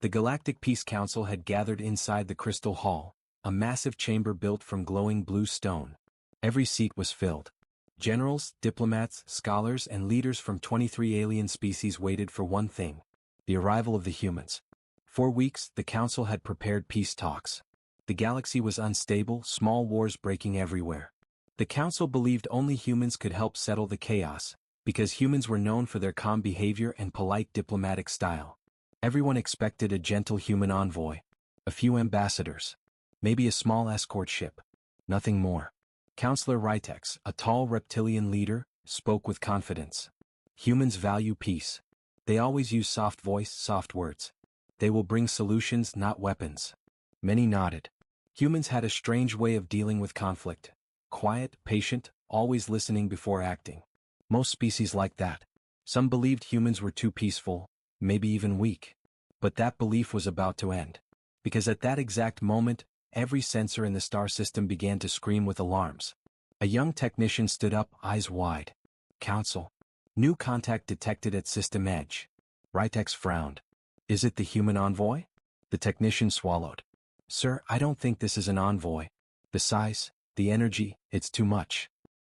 The Galactic Peace Council had gathered inside the Crystal Hall, a massive chamber built from glowing blue stone. Every seat was filled. Generals, diplomats, scholars, and leaders from 23 alien species waited for one thing: the arrival of the humans. For weeks, the council had prepared peace talks. The galaxy was unstable, small wars breaking everywhere. The council believed only humans could help settle the chaos, because humans were known for their calm behavior and polite diplomatic style. Everyone expected a gentle human envoy, a few ambassadors, maybe a small escort ship. Nothing more. Counselor Ritex, a tall reptilian leader, spoke with confidence. Humans value peace. They always use soft voice, soft words. They will bring solutions, not weapons. Many nodded. Humans had a strange way of dealing with conflict. Quiet, patient, always listening before acting. Most species like that. Some believed humans were too peaceful, maybe even weak. But that belief was about to end. Because at that exact moment, every sensor in the star system began to scream with alarms. A young technician stood up, eyes wide. Council. New contact detected at system edge. Ritex frowned. Is it the human envoy? The technician swallowed. Sir, I don't think this is an envoy. The size, the energy, it's too much.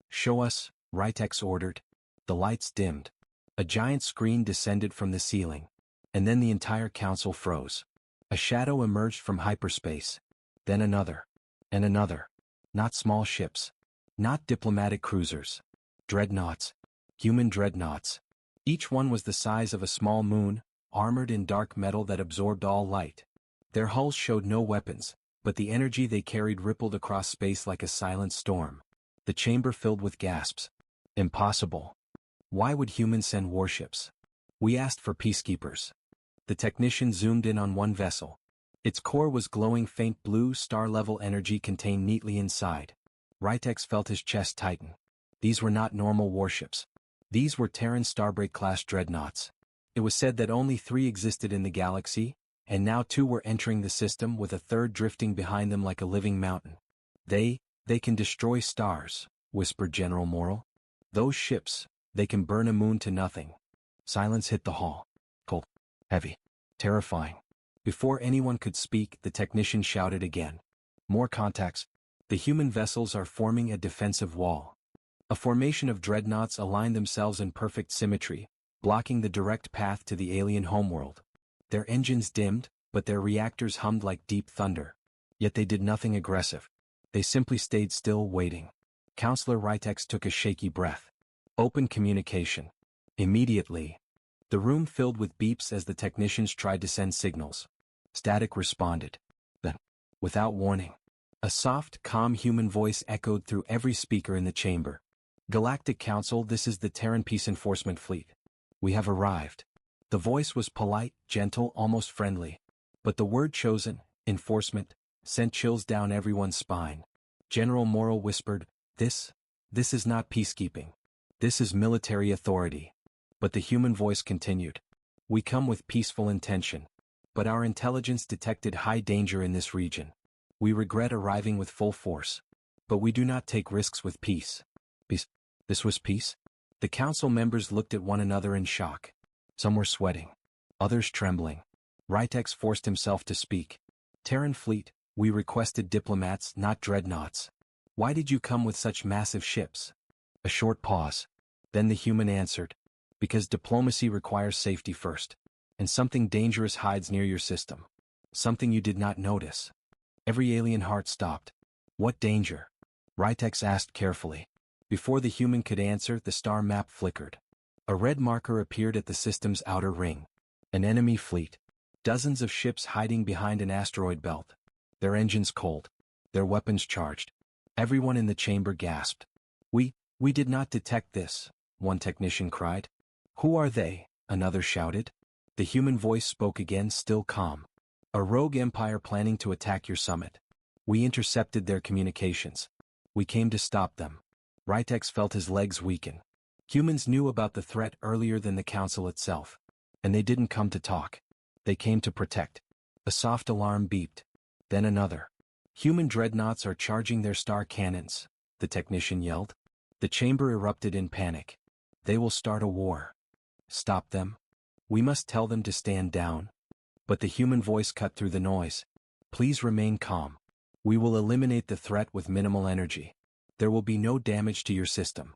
Show us, Ritex ordered. The lights dimmed. A giant screen descended from the ceiling. And then the entire council froze. A shadow emerged from hyperspace. Then another. And another. Not small ships. Not diplomatic cruisers. Dreadnoughts. Human dreadnoughts. Each one was the size of a small moon, armored in dark metal that absorbed all light. Their hulls showed no weapons, but the energy they carried rippled across space like a silent storm. The chamber filled with gasps. Impossible. Why would humans send warships? We asked for peacekeepers. The technician zoomed in on one vessel. Its core was glowing faint blue, star-level energy contained neatly inside. Ritex felt his chest tighten. These were not normal warships. These were Terran Starbreak-class dreadnoughts. It was said that only 3 existed in the galaxy, and now 2 were entering the system with a third drifting behind them like a living mountain. They can destroy stars, whispered General Morrell. Those ships, they can burn a moon to nothing. Silence hit the hall. Cold, heavy, terrifying. Before anyone could speak, the technician shouted again. More contacts. The human vessels are forming a defensive wall. A formation of dreadnoughts aligned themselves in perfect symmetry, blocking the direct path to the alien homeworld. Their engines dimmed, but their reactors hummed like deep thunder. Yet they did nothing aggressive. They simply stayed still, waiting. Counselor Ritex took a shaky breath. Open communication. Immediately. The room filled with beeps as the technicians tried to send signals. Static responded. Then, without warning, a soft, calm human voice echoed through every speaker in the chamber. Galactic Council, this is the Terran Peace Enforcement Fleet. We have arrived. The voice was polite, gentle, almost friendly. But the word chosen, enforcement, sent chills down everyone's spine. General Morrell whispered, This is not peacekeeping. This is military authority. But the human voice continued. We come with peaceful intention. But our intelligence detected high danger in this region. We regret arriving with full force. But we do not take risks with peace. Peace? This was peace? The council members looked at one another in shock. Some were sweating. Others trembling. Ritex forced himself to speak. Terran fleet, we requested diplomats, not dreadnoughts. Why did you come with such massive ships? A short pause. Then the human answered. Because diplomacy requires safety first. And something dangerous hides near your system. Something you did not notice. Every alien heart stopped. What danger? Ritex asked carefully. Before the human could answer, the star map flickered. A red marker appeared at the system's outer ring. An enemy fleet. Dozens of ships hiding behind an asteroid belt. Their engines cold. Their weapons charged. Everyone in the chamber gasped. We did not detect this, one technician cried. Who are they? Another shouted. The human voice spoke again, still calm. A rogue empire planning to attack your summit. We intercepted their communications. We came to stop them. Ritex felt his legs weaken. Humans knew about the threat earlier than the council itself. And they didn't come to talk. They came to protect. A soft alarm beeped. Then another. Human dreadnoughts are charging their star cannons, the technician yelled. The chamber erupted in panic. They will start a war. Stop them. We must tell them to stand down. But the human voice cut through the noise. Please remain calm. We will eliminate the threat with minimal energy. There will be no damage to your system.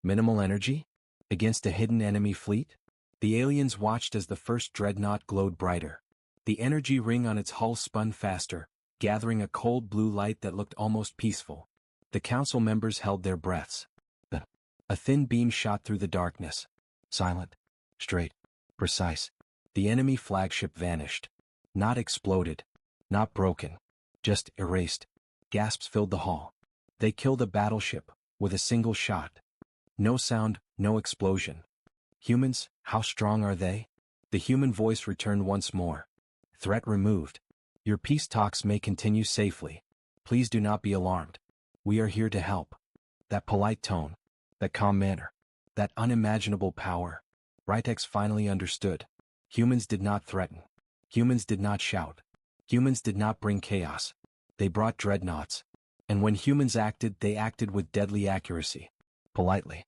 Minimal energy? Against a hidden enemy fleet? The aliens watched as the first dreadnought glowed brighter. The energy ring on its hull spun faster, gathering a cold blue light that looked almost peaceful. The council members held their breaths. A thin beam shot through the darkness. Silent, straight, precise. The enemy flagship vanished. Not exploded. Not broken. Just erased. Gasps filled the hall. They killed a battleship, with a single shot. No sound, no explosion. Humans, how strong are they? The human voice returned once more. Threat removed. Your peace talks may continue safely. Please do not be alarmed. We are here to help. That polite tone. That calm manner. That unimaginable power. Ritex finally understood. Humans did not threaten. Humans did not shout. Humans did not bring chaos. They brought dreadnoughts. And when humans acted, they acted with deadly accuracy. Politely.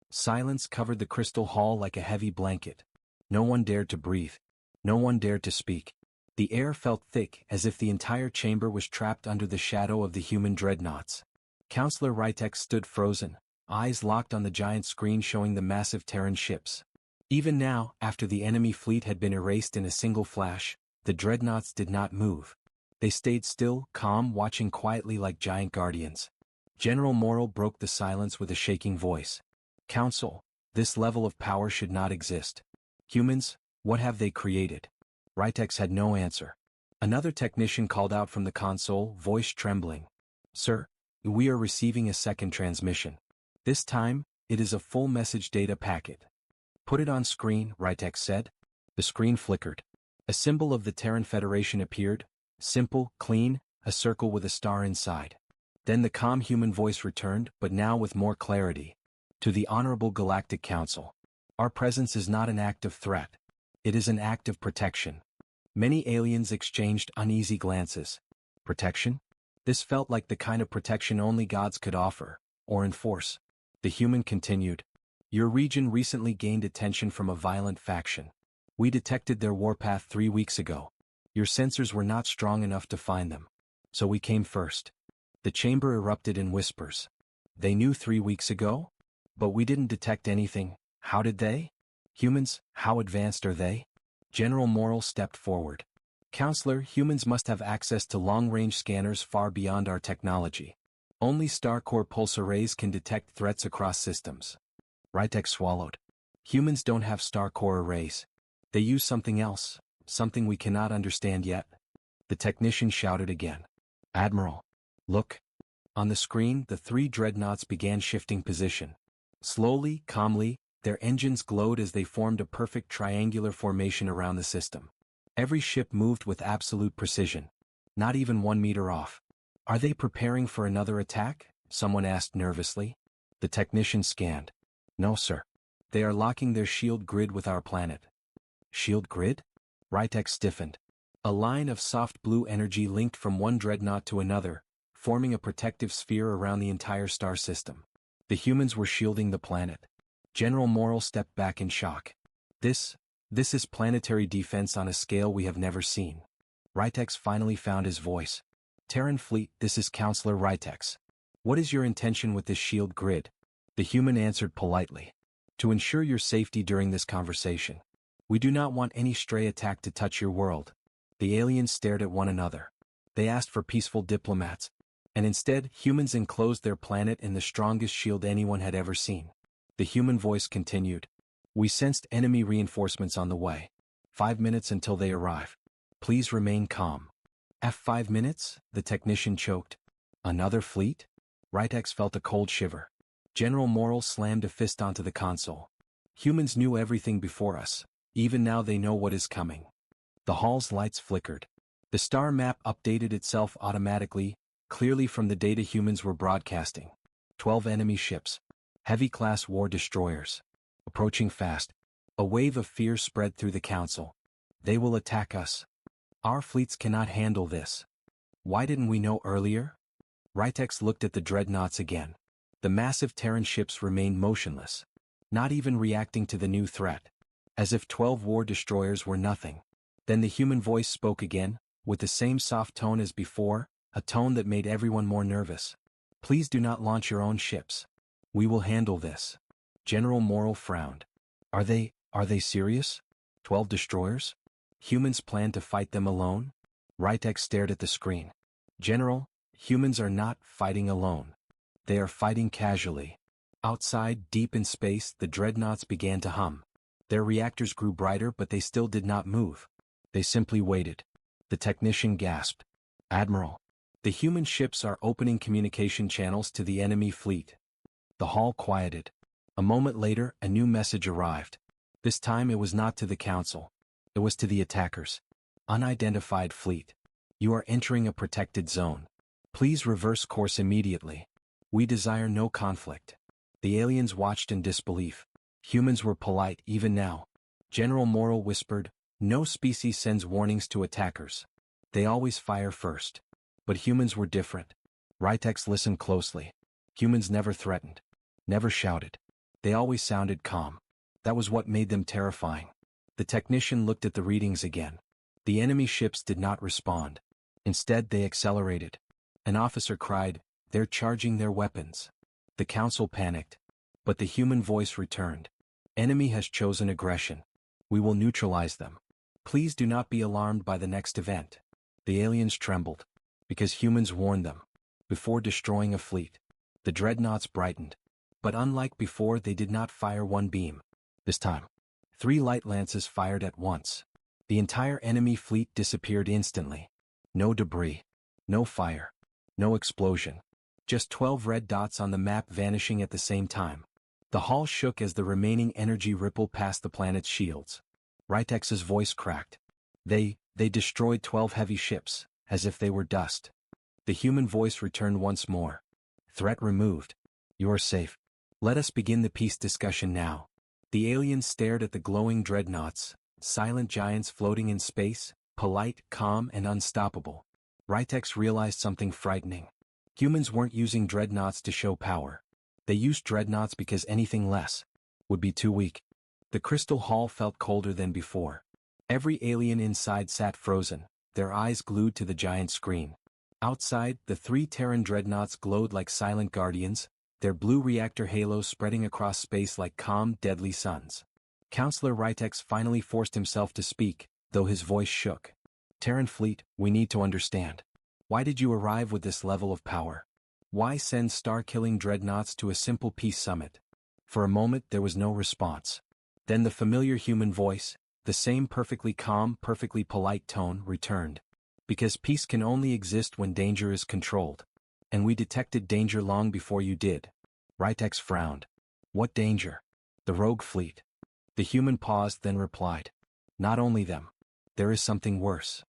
Silence covered the crystal hall like a heavy blanket. No one dared to breathe. No one dared to speak. The air felt thick as if the entire chamber was trapped under the shadow of the human dreadnoughts. Counselor Ritex stood frozen, eyes locked on the giant screen showing the massive Terran ships. Even now, after the enemy fleet had been erased in a single flash, the dreadnoughts did not move. They stayed still, calm, watching quietly like giant guardians. General Morrell broke the silence with a shaking voice. Council, this level of power should not exist. Humans, what have they created? Ritex had no answer. Another technician called out from the console, voice trembling. Sir, we are receiving a second transmission. This time, it is a full message data packet. Put it on screen, Ritex said. The screen flickered. A symbol of the Terran Federation appeared, simple, clean, a circle with a star inside. Then the calm human voice returned, but now with more clarity. To the Honorable Galactic Council. Our presence is not an act of threat. It is an act of protection. Many aliens exchanged uneasy glances. Protection? This felt like the kind of protection only gods could offer, or enforce. The human continued. Your region recently gained attention from a violent faction. We detected their warpath 3 weeks ago. Your sensors were not strong enough to find them. So we came first. The chamber erupted in whispers. They knew 3 weeks ago? But we didn't detect anything. How did they? Humans, how advanced are they? General Morrell stepped forward. Counselor, humans must have access to long-range scanners far beyond our technology. Only star-core pulse arrays can detect threats across systems. Ritex swallowed. Humans don't have star-core arrays. They use something else, something we cannot understand yet. The technician shouted again. Admiral. Look. On the screen, the 3 dreadnoughts began shifting position. Slowly, calmly, their engines glowed as they formed a perfect triangular formation around the system. Every ship moved with absolute precision. Not even 1 meter off. Are they preparing for another attack? Someone asked nervously. The technician scanned. No, sir. They are locking their shield grid with our planet. Shield grid? Ritex stiffened. A line of soft blue energy linked from one dreadnought to another, forming a protective sphere around the entire star system. The humans were shielding the planet. General Morrell stepped back in shock. This is planetary defense on a scale we have never seen. Ritex finally found his voice. Terran fleet, this is Counselor Ritex. What is your intention with this shield grid? The human answered politely. To ensure your safety during this conversation. We do not want any stray attack to touch your world. The aliens stared at one another. They asked for peaceful diplomats. And instead, humans enclosed their planet in the strongest shield anyone had ever seen. The human voice continued. We sensed enemy reinforcements on the way. 5 minutes until they arrive. Please remain calm. 5 minutes? The technician choked. Another fleet? Ritex felt a cold shiver. General Morrell slammed a fist onto the console. Humans knew everything before us. Even now they know what is coming. The hall's lights flickered. The star map updated itself automatically, clearly from the data humans were broadcasting. 12 enemy ships. Heavy-class war destroyers. Approaching fast. A wave of fear spread through the council. They will attack us. Our fleets cannot handle this. Why didn't we know earlier? Ritex looked at the dreadnoughts again. The massive Terran ships remained motionless. Not even reacting to the new threat. As if 12 war destroyers were nothing. Then the human voice spoke again, with the same soft tone as before, a tone that made everyone more nervous. Please do not launch your own ships. We will handle this. General Morrill frowned. Are they serious? 12 destroyers? Humans plan to fight them alone? Rytek stared at the screen. General, humans are not fighting alone. They are fighting casually. Outside, deep in space, the dreadnoughts began to hum. Their reactors grew brighter, but they still did not move. They simply waited. The technician gasped. Admiral, the human ships are opening communication channels to the enemy fleet. The hall quieted. A moment later, a new message arrived. This time it was not to the Council. It was to the attackers. Unidentified fleet. You are entering a protected zone. Please reverse course immediately. We desire no conflict. The aliens watched in disbelief. Humans were polite even now. General Morrill whispered, no species sends warnings to attackers. They always fire first. But humans were different. Rytex listened closely. Humans never threatened. Never shouted. They always sounded calm. That was what made them terrifying. The technician looked at the readings again. The enemy ships did not respond. Instead, they accelerated. An officer cried, they're charging their weapons. The council panicked. But the human voice returned. Enemy has chosen aggression. We will neutralize them. Please do not be alarmed by the next event. The aliens trembled. Because humans warned them. Before destroying a fleet. The dreadnoughts brightened. But unlike before, they did not fire one beam. This time, 3 light lances fired at once. The entire enemy fleet disappeared instantly. No debris. No fire. No explosion. Just 12 red dots on the map vanishing at the same time. The hall shook as the remaining energy rippled past the planet's shields. Rytex's voice cracked. They destroyed 12 heavy ships, as if they were dust. The human voice returned once more. Threat removed. You're safe. Let us begin the peace discussion now. The aliens stared at the glowing dreadnoughts, silent giants floating in space, polite, calm, and unstoppable. Rytex realized something frightening. Humans weren't using dreadnoughts to show power. They used dreadnoughts because anything less would be too weak. The crystal hall felt colder than before. Every alien inside sat frozen, their eyes glued to the giant screen. Outside, the 3 Terran dreadnoughts glowed like silent guardians, their blue reactor halos spreading across space like calm, deadly suns. Counselor Rytex finally forced himself to speak, though his voice shook. Terran fleet, we need to understand. Why did you arrive with this level of power? Why send star-killing dreadnoughts to a simple peace summit? For a moment there was no response. Then the familiar human voice, the same perfectly calm, perfectly polite tone, returned. Because peace can only exist when danger is controlled. And we detected danger long before you did. Rytex frowned. What danger? The rogue fleet. The human paused, then replied. Not only them. There is something worse.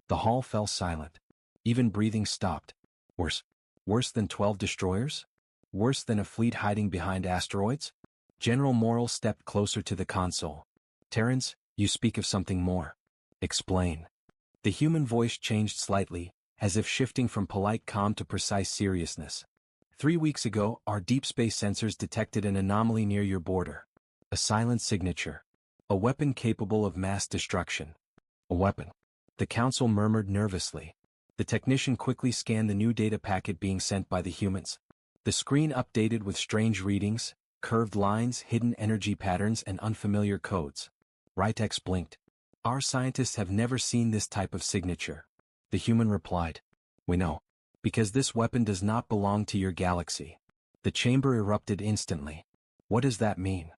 The hall fell silent. Even breathing stopped. Worse. Worse than 12 destroyers? Worse than a fleet hiding behind asteroids? General Morrill stepped closer to the console. Terrans, you speak of something more. Explain. The human voice changed slightly, as if shifting from polite calm to precise seriousness. 3 weeks ago, our deep space sensors detected an anomaly near your border. A silent signature. A weapon capable of mass destruction. A weapon. The council murmured nervously. The technician quickly scanned the new data packet being sent by the humans. The screen updated with strange readings, curved lines, hidden energy patterns, and unfamiliar codes. Rytex blinked. Our scientists have never seen this type of signature. The human replied. We know. Because this weapon does not belong to your galaxy. The chamber erupted instantly. What does that mean?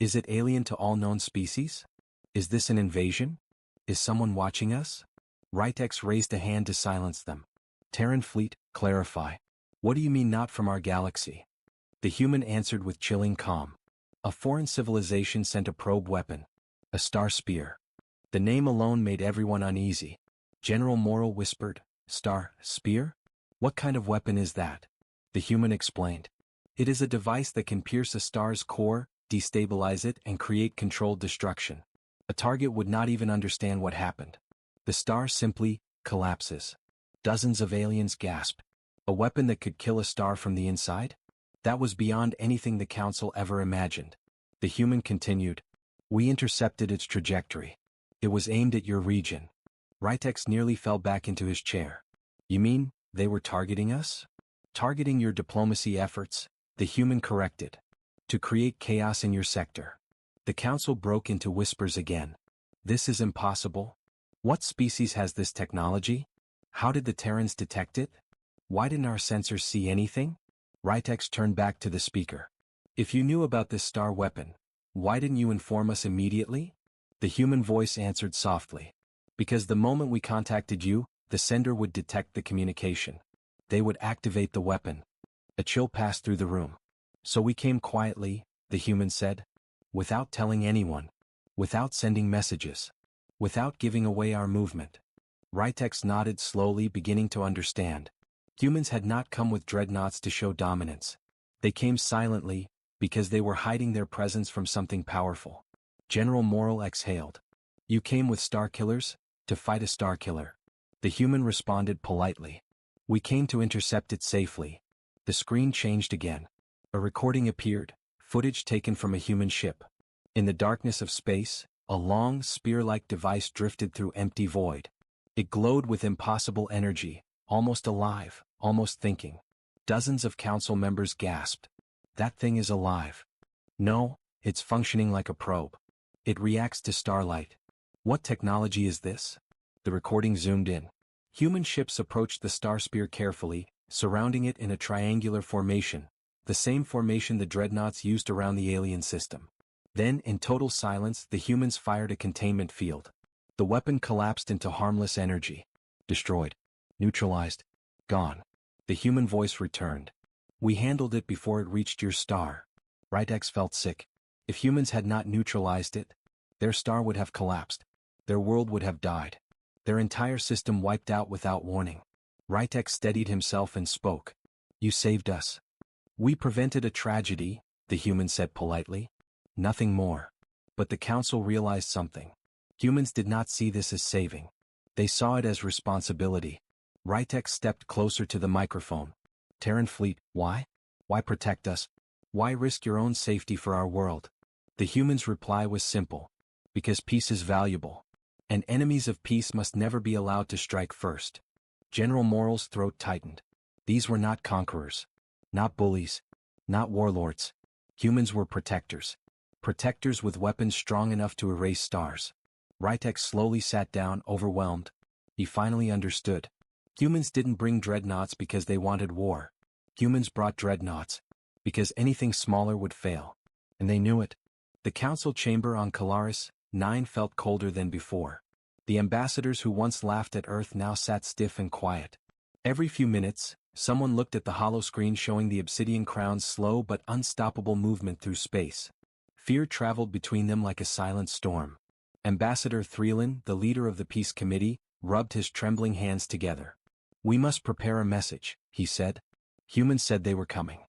Is it alien to all known species? Is this an invasion? Is someone watching us? Rytex raised a hand to silence them. Terran fleet, clarify. What do you mean not from our galaxy? The human answered with chilling calm. A foreign civilization sent a probe weapon. A star spear. The name alone made everyone uneasy. General Morrill whispered, Star spear? What kind of weapon is that? The human explained. It is a device that can pierce a star's core, destabilize it, and create controlled destruction. A target would not even understand what happened. The star simply collapses. Dozens of aliens gasped. A weapon that could kill a star from the inside? That was beyond anything the council ever imagined. The human continued. We intercepted its trajectory. It was aimed at your region. Rytex nearly fell back into his chair. You mean, they were targeting us? Targeting your diplomacy efforts, the human corrected. To create chaos in your sector. The council broke into whispers again. This is impossible. What species has this technology? How did the Terrans detect it? Why didn't our sensors see anything? Rytex turned back to the speaker. If you knew about this star weapon, why didn't you inform us immediately? The human voice answered softly. Because the moment we contacted you, the sender would detect the communication. They would activate the weapon. A chill passed through the room. So we came quietly, the human said. Without telling anyone. Without sending messages. Without giving away our movement. Rytex nodded slowly, beginning to understand. Humans had not come with dreadnoughts to show dominance. They came silently, because they were hiding their presence from something powerful. General Morrill exhaled. You came with star killers, to fight a star killer. The human responded politely. We came to intercept it safely. The screen changed again. A recording appeared, footage taken from a human ship. In the darkness of space, a long, spear-like device drifted through empty void. It glowed with impossible energy, almost alive, almost thinking. Dozens of council members gasped. That thing is alive. No, it's functioning like a probe. It reacts to starlight. What technology is this? The recording zoomed in. Human ships approached the star spear carefully, surrounding it in a triangular formation, the same formation the dreadnoughts used around the alien system. Then, in total silence, the humans fired a containment field. The weapon collapsed into harmless energy. Destroyed. Neutralized. Gone. The human voice returned. We handled it before it reached your star. Rytex felt sick. If humans had not neutralized it, their star would have collapsed. Their world would have died. Their entire system wiped out without warning. Rytex steadied himself and spoke. You saved us. We prevented a tragedy, the human said politely. Nothing more. But the council realized something. Humans did not see this as saving. They saw it as responsibility. Rytex stepped closer to the microphone. Terran fleet, why? Why protect us? Why risk your own safety for our world? The human's reply was simple. Because peace is valuable. And enemies of peace must never be allowed to strike first. General Morrill's throat tightened. These were not conquerors. Not bullies. Not warlords. Humans were protectors. Protectors with weapons strong enough to erase stars. Rytex slowly sat down, overwhelmed. He finally understood. Humans didn't bring dreadnoughts because they wanted war. Humans brought dreadnoughts because anything smaller would fail. And they knew it. The council chamber on Calaris 9 felt colder than before. The ambassadors who once laughed at Earth now sat stiff and quiet. Every few minutes, someone looked at the hollow screen showing the Obsidian Crown's slow but unstoppable movement through space. Fear traveled between them like a silent storm. Ambassador Threelin, the leader of the Peace Committee, rubbed his trembling hands together. We must prepare a message, he said. Humans said they were coming.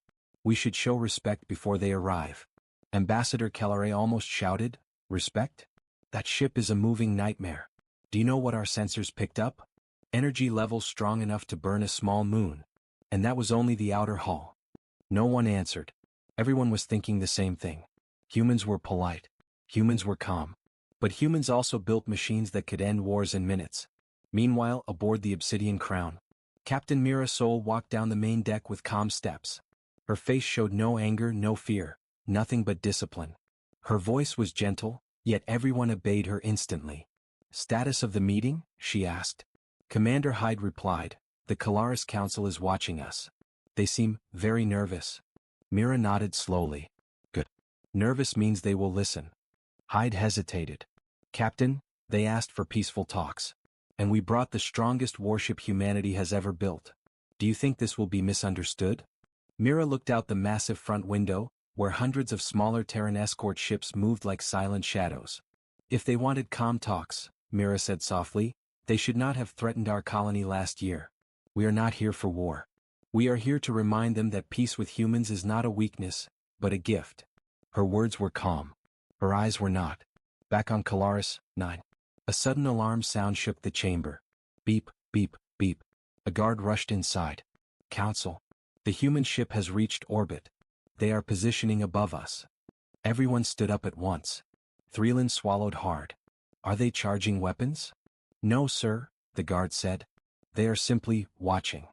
We should show respect before they arrive. Ambassador Kellare almost shouted, Respect? That ship is a moving nightmare. Do you know what our sensors picked up? Energy levels strong enough to burn a small moon. And that was only the outer hull. No one answered. Everyone was thinking the same thing. Humans were polite. Humans were calm. But humans also built machines that could end wars in minutes. Meanwhile, aboard the Obsidian Crown, Captain Mira Sol walked down the main deck with calm steps. Her face showed no anger, no fear, nothing but discipline. Her voice was gentle, yet everyone obeyed her instantly. Status of the meeting? She asked. Commander Hyde replied, The Calaris Council is watching us. They seem very nervous. Mira nodded slowly. Good. Nervous means they will listen. Hyde hesitated. Captain, they asked for peaceful talks. And we brought the strongest warship humanity has ever built. Do you think this will be misunderstood? Mira looked out the massive front window, where hundreds of smaller Terran escort ships moved like silent shadows. If they wanted calm talks, Mira said softly, they should not have threatened our colony last year. We are not here for war. We are here to remind them that peace with humans is not a weakness, but a gift. Her words were calm. Her eyes were not. Back on Calaris 9. A sudden alarm sound shook the chamber. Beep, beep, beep. A guard rushed inside. Council. The human ship has reached orbit. They are positioning above us. Everyone stood up at once. Threelin swallowed hard. Are they charging weapons? No, sir, the guard said. They are simply watching.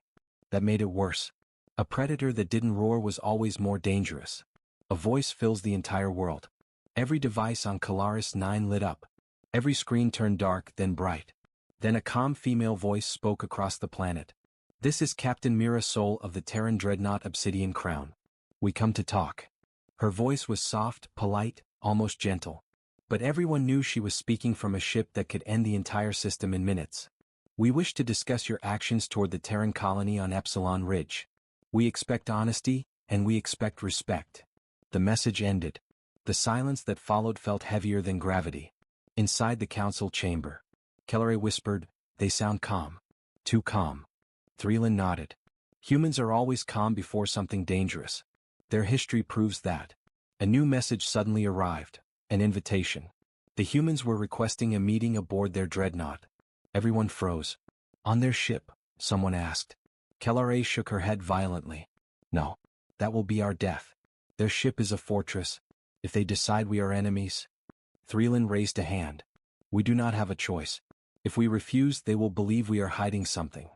That made it worse. A predator that didn't roar was always more dangerous. A voice fills the entire world. Every device on Calaris 9 lit up. Every screen turned dark, then bright. Then a calm female voice spoke across the planet. This is Captain Mira Sol of the Terran Dreadnought Obsidian Crown. We come to talk. Her voice was soft, polite, almost gentle. But everyone knew she was speaking from a ship that could end the entire system in minutes. We wish to discuss your actions toward the Terran colony on Epsilon Ridge. We expect honesty, and we expect respect. The message ended. The silence that followed felt heavier than gravity. Inside the council chamber, Kelleray whispered, "They sound calm. Too calm." Threeland nodded. Humans are always calm before something dangerous. Their history proves that. A new message suddenly arrived, an invitation. The humans were requesting a meeting aboard their dreadnought. Everyone froze. On their ship, someone asked. Kelleray shook her head violently. No. That will be our death. Their ship is a fortress. If they decide we are enemies. Threeland raised a hand. We do not have a choice. If we refuse, they will believe we are hiding something.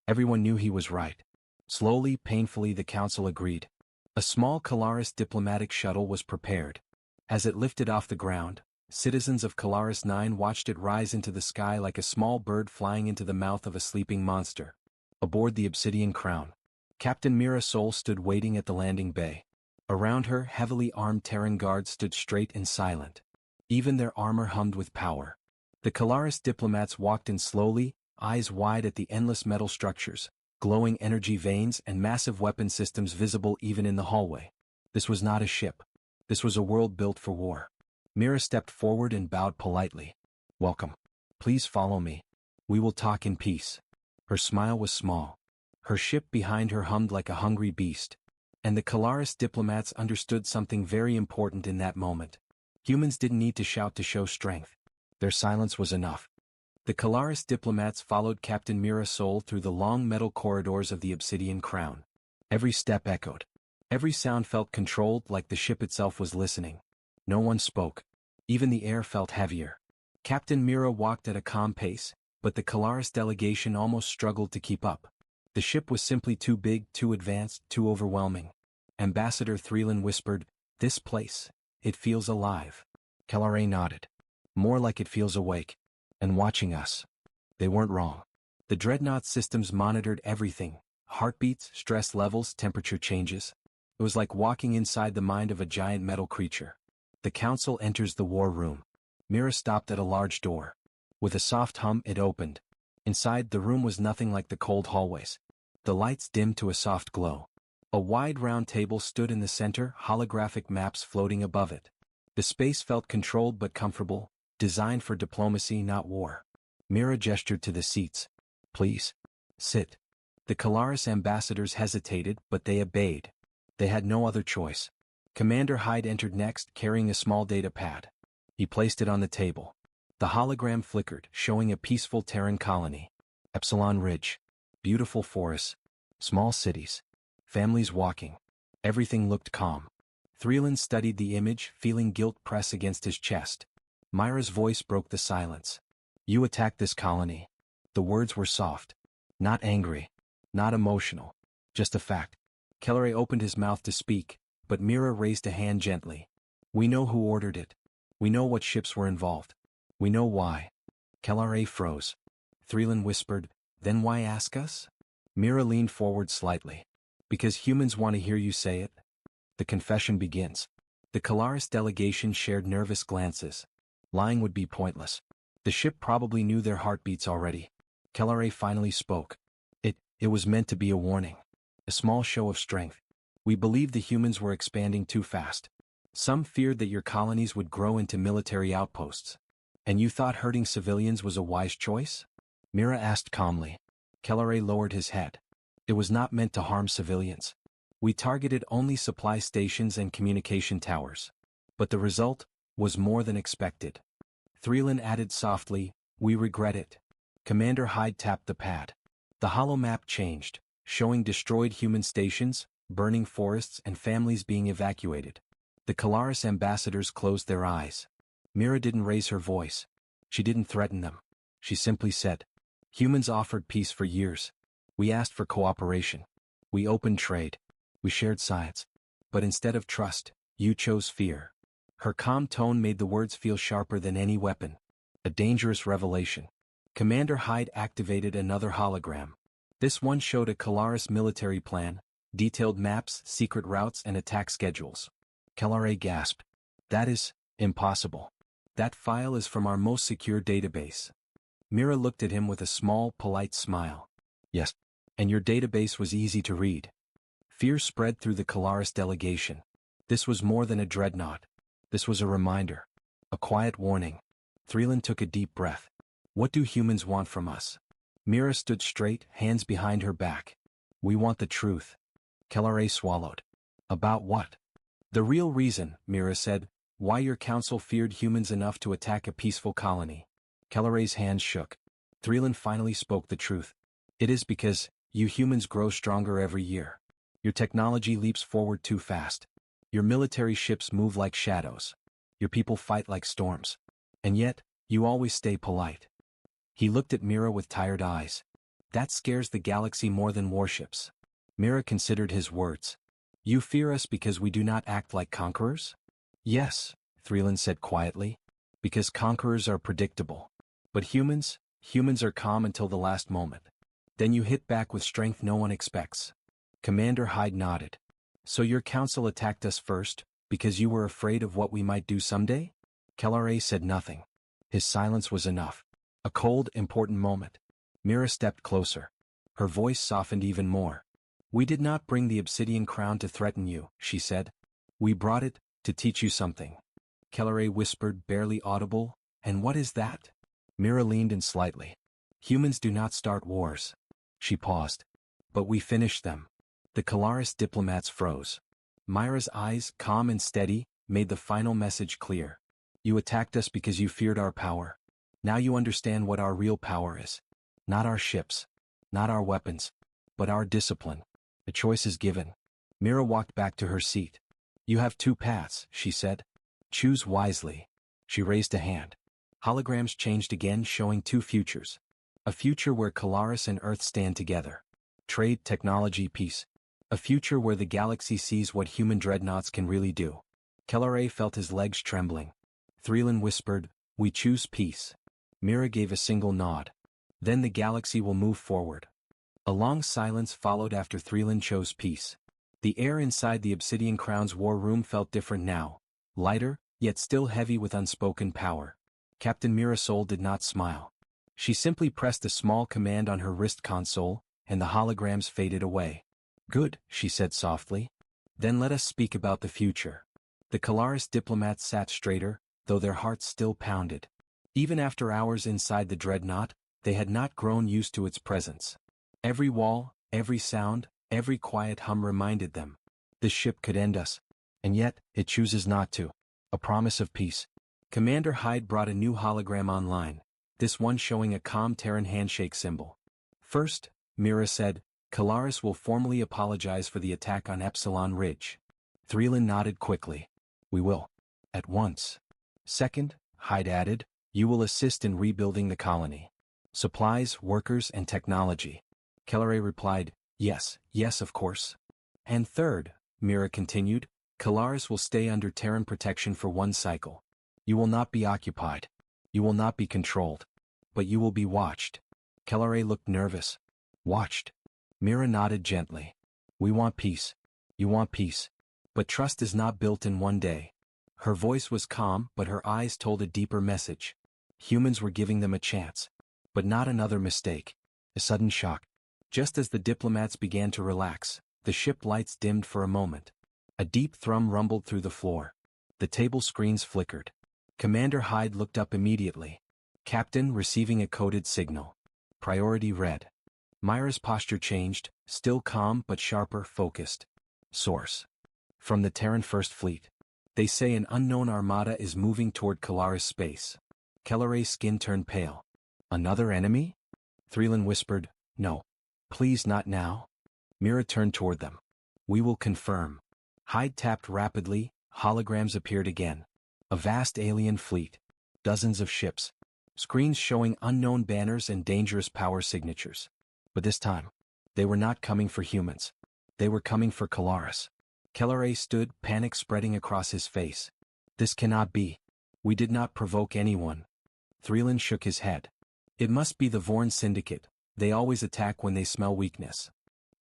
Everyone knew he was right. Slowly, painfully, the council agreed. A small Calaris diplomatic shuttle was prepared. As it lifted off the ground, citizens of Calaris 9 watched it rise into the sky like a small bird flying into the mouth of a sleeping monster. Aboard the Obsidian Crown, Captain Mira Sol stood waiting at the landing bay. Around her, heavily armed Terran guards stood straight and silent. Even their armor hummed with power. The Calaris diplomats walked in slowly, eyes wide at the endless metal structures, glowing energy veins and massive weapon systems visible even in the hallway. This was not a ship. This was a world built for war. Mira stepped forward and bowed politely. Welcome. Please follow me. We will talk in peace. Her smile was small. Her ship behind her hummed like a hungry beast. And the Calaris diplomats understood something very important in that moment. Humans didn't need to shout to show strength. Their silence was enough. The Calaris diplomats followed Captain Mira Sol through the long metal corridors of the Obsidian Crown. Every step echoed. Every sound felt controlled, like the ship itself was listening. No one spoke. Even the air felt heavier. Captain Mira walked at a calm pace, but the Calaris delegation almost struggled to keep up. The ship was simply too big, too advanced, too overwhelming. Ambassador Threeland whispered, "This place, it feels alive." Kelleray nodded. More like it feels awake. And watching us. They weren't wrong. The Dreadnought systems monitored everything. Heartbeats, stress levels, temperature changes. It was like walking inside the mind of a giant metal creature. The council enters the war room. Mira stopped at a large door. With a soft hum, it opened. Inside, the room was nothing like the cold hallways. The lights dimmed to a soft glow. A wide round table stood in the center, holographic maps floating above it. The space felt controlled but comfortable, designed for diplomacy, not war. Mira gestured to the seats. Please. Sit. The Calaris ambassadors hesitated, but they obeyed. They had no other choice. Commander Hyde entered next, carrying a small data pad. He placed it on the table. The hologram flickered, showing a peaceful Terran colony. Epsilon Ridge. Beautiful forests. Small cities. Families walking. Everything looked calm. Threeland studied the image, feeling guilt press against his chest. Myra's voice broke the silence. You attacked this colony. The words were soft. Not angry. Not emotional. Just a fact. Kelleray opened his mouth to speak, but Mira raised a hand gently. We know who ordered it. We know what ships were involved. We know why. Kelleray froze. Threeland whispered, Then why ask us? Mira leaned forward slightly. Because humans want to hear you say it. The confession begins. The Calaris delegation shared nervous glances. Lying would be pointless. The ship probably knew their heartbeats already. Kelleray finally spoke. It was meant to be a warning. A small show of strength. We believed the humans were expanding too fast. Some feared that your colonies would grow into military outposts. And you thought hurting civilians was a wise choice? Mira asked calmly. Kelleray lowered his head. It was not meant to harm civilians. We targeted only supply stations and communication towers. But the result was more than expected. Threeland added softly, We regret it. Commander Hyde tapped the pad. The holomap changed, showing destroyed human stations, burning forests and families being evacuated. The Calaris ambassadors closed their eyes. Mira didn't raise her voice. She didn't threaten them. She simply said, "Humans offered peace for years. We asked for cooperation. We opened trade. We shared science. But instead of trust, you chose fear." Her calm tone made the words feel sharper than any weapon. A dangerous revelation. Commander Hyde activated another hologram. This one showed a Kalaris military plan, detailed maps, secret routes, and attack schedules. Kelare gasped. "That is impossible. That file is from our most secure database." Mira looked at him with a small, polite smile. "Yes. And your database was easy to read." Fear spread through the Kalaris delegation. This was more than a dreadnought. This was a reminder. A quiet warning. Threeland took a deep breath. "What do humans want from us?" Mira stood straight, hands behind her back. "We want the truth." Kelare swallowed. "About what?" "The real reason," Mira said, "why your council feared humans enough to attack a peaceful colony." Kelare's hands shook. Threeland finally spoke the truth. "It is because you humans grow stronger every year. Your technology leaps forward too fast. Your military ships move like shadows. Your people fight like storms. And yet, you always stay polite." He looked at Mira with tired eyes. "That scares the galaxy more than warships." Mira considered his words. "You fear us because we do not act like conquerors?" "Yes," Threeland said quietly. "Because conquerors are predictable. But humans are calm until the last moment. Then you hit back with strength no one expects." Commander Hyde nodded. "So your council attacked us first, because you were afraid of what we might do someday?" Kelare said nothing. His silence was enough. A cold, important moment. Mira stepped closer. Her voice softened even more. "We did not bring the obsidian crown to threaten you," she said. "We brought it to teach you something." Kelare whispered, barely audible, "And what is that?" Mira leaned in slightly. "Humans do not start wars." She paused. "But we finish them." The Kalaris diplomats froze. Myra's eyes, calm and steady, made the final message clear. "You attacked us because you feared our power. Now you understand what our real power is. Not our ships. Not our weapons. But our discipline. The choice is given." Mira walked back to her seat. "You have two paths," she said. "Choose wisely." She raised a hand. Holograms changed again, showing two futures. A future where Kalaris and Earth stand together. Trade, technology, peace. A future where the galaxy sees what human dreadnoughts can really do. Kelare felt his legs trembling. Threeland whispered, "We choose peace." Mira gave a single nod. "Then the galaxy will move forward." A long silence followed after Threeland chose peace. The air inside the Obsidian Crown's war room felt different now. Lighter, yet still heavy with unspoken power. Captain Mirasol did not smile. She simply pressed a small command on her wrist console, and the holograms faded away. "Good," she said softly. "Then let us speak about the future." The Kalaris diplomats sat straighter, though their hearts still pounded. Even after hours inside the dreadnought, they had not grown used to its presence. Every wall, every sound, every quiet hum reminded them. This ship could end us. And yet, it chooses not to. A promise of peace. Commander Hyde brought a new hologram online, this one showing a calm Terran handshake symbol. "First," Mira said, "Kalaris will formally apologize for the attack on Epsilon Ridge." Threeland nodded quickly. "We will. At once." "Second," Hyde added, "you will assist in rebuilding the colony. Supplies, workers, and technology." Kelare replied, "Yes, yes, of course." "And third," Mira continued, "Kalaris will stay under Terran protection for one cycle. You will not be occupied. You will not be controlled. But you will be watched." Kelare looked nervous. "Watched?" Mira nodded gently. "We want peace. You want peace. But trust is not built in one day." Her voice was calm, but her eyes told a deeper message. Humans were giving them a chance. But not another mistake. A sudden shock. Just as the diplomats began to relax, the ship lights dimmed for a moment. A deep thrum rumbled through the floor. The table screens flickered. Commander Hyde looked up immediately. "Captain, receiving a coded signal." Priority red. Myra's posture changed, still calm but sharper, focused. "Source. From the Terran First Fleet. They say an unknown armada is moving toward Kalaris space." Kelare's skin turned pale. "Another enemy?" Threeland whispered, "No. Please not now." Mira turned toward them. "We will confirm." Hyde tapped rapidly, holograms appeared again. A vast alien fleet. Dozens of ships. screens showing unknown banners and dangerous power signatures. But this time, they were not coming for humans. They were coming for Kalaris. Kelleray stood, panic spreading across his face. This cannot be. We did not provoke anyone. Threeland shook his head. It must be the Vorn Syndicate. They always attack when they smell weakness.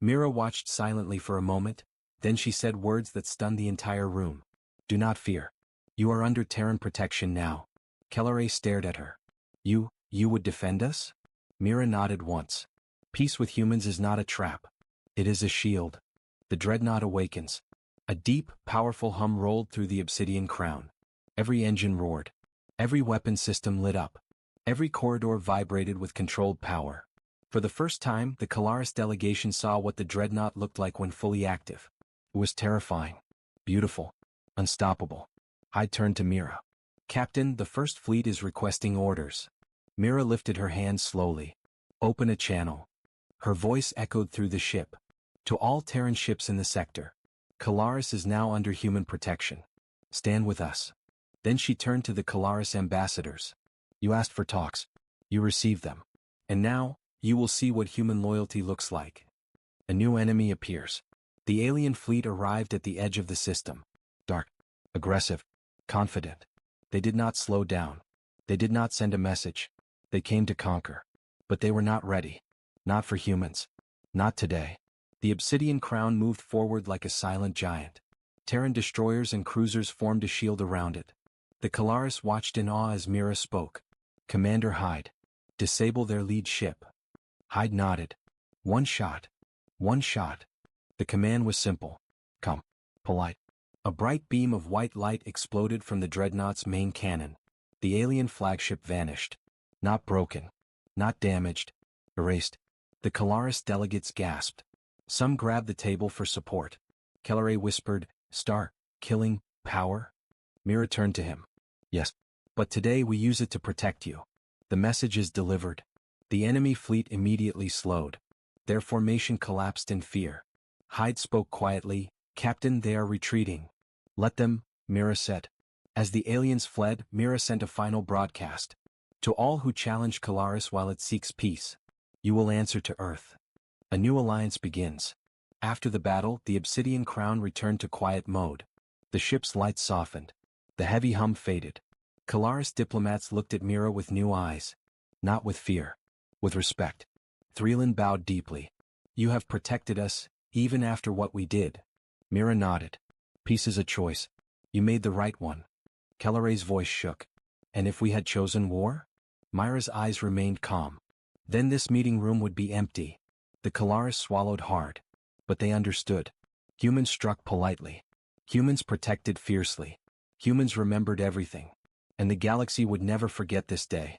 Mira watched silently for a moment, then she said words that stunned the entire room. Do not fear. You are under Terran protection now. Kelleray stared at her. You would defend us? Mira nodded once. Peace with humans is not a trap. It is a shield. The Dreadnought awakens. A deep, powerful hum rolled through the obsidian crown. Every engine roared. Every weapon system lit up. Every corridor vibrated with controlled power. For the first time, the Kalaris delegation saw what the Dreadnought looked like when fully active. It was terrifying. Beautiful. Unstoppable. Hyde turned to Mira. Captain, the First Fleet is requesting orders. Mira lifted her hand slowly. Open a channel. Her voice echoed through the ship. To all Terran ships in the sector. Kalaris is now under human protection. Stand with us. Then she turned to the Kalaris ambassadors. You asked for talks. You received them. And now, you will see what human loyalty looks like. A new enemy appears. The alien fleet arrived at the edge of the system. Dark, aggressive, confident. They did not slow down. They did not send a message. They came to conquer. But they were not ready. Not for humans. Not today. The obsidian crown moved forward like a silent giant. Terran destroyers and cruisers formed a shield around it. The Kalaris watched in awe as Mira spoke. Commander Hyde. Disable their lead ship. Hyde nodded. One shot. One shot. The command was simple. Come. Polite. A bright beam of white light exploded from the Dreadnought's main cannon. The alien flagship vanished. Not broken. Not damaged. Erased. The Kalaris delegates gasped. Some grabbed the table for support. Kelleray whispered, Star, killing, power? Mira turned to him. Yes. But today we use it to protect you. The message is delivered. The enemy fleet immediately slowed. Their formation collapsed in fear. Hyde spoke quietly, Captain, they are retreating. Let them, Mira said. As the aliens fled, Mira sent a final broadcast. To all who challenge Kalaris while it seeks peace, you will answer to Earth. A new alliance begins. After the battle, the obsidian crown returned to quiet mode. The ship's lights softened. The heavy hum faded. Kalaris diplomats looked at Mira with new eyes. Not with fear. With respect. Threeland bowed deeply. You have protected us, even after what we did. Mira nodded. Peace is a choice. You made the right one. Kelleray's voice shook. And if we had chosen war? Myra's eyes remained calm. Then this meeting room would be empty. The Kalaris swallowed hard. But they understood. Humans struck politely. Humans protected fiercely. Humans remembered everything. And the galaxy would never forget this day.